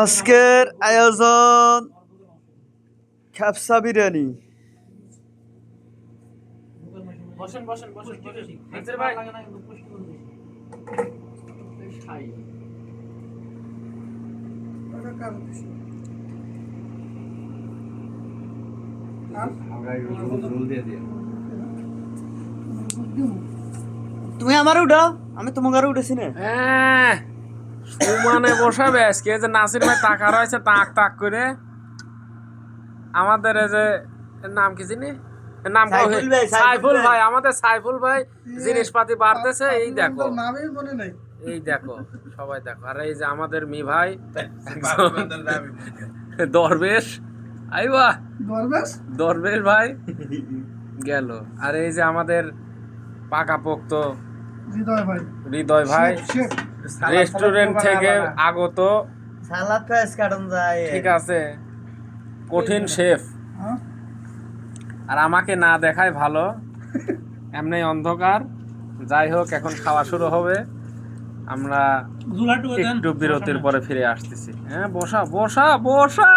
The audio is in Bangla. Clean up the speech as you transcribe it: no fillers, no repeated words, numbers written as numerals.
আজকের আয়োজন খ্যাপসা বিরিয়ানি। বসেন বসেন বসেন বসেন ভাই তুমি আমার উঠাও, আমি তোমাকে উঠেছি না। হ্যাঁ সমানে বসাবে আজকে যে নাসির ভাই টাকা রয়েছে তাক তাক করে আমাদের এই যে নাম কি জানি নাম সাইফুল ভাই, আমাদের সাইফুল ভাই জিনিসপাতি বাড়তেছে। এই দেখো এই দেখো সবাই দেখো, আর এই যে আমাদের মি ভাই দরবেশ আইবা দরবেশ ভাই গেল, আর এই যে আমাদের পাকাপোক্ত হৃদয় ভাই রেস্টুরেন্ট থেকে আগত, সালাদ ফ্রেশ কাটন যায়, ঠিক আছে, কঠিন শেফ। আর আমাকে না দেখায় ভালো, এমনি অন্ধকার। যাই হোক, এখন খাওয়া শুরু হবে, আমরা একটু বিরতির পরে ফিরে আসতেছি। হ্যাঁ বসা বসা বসা।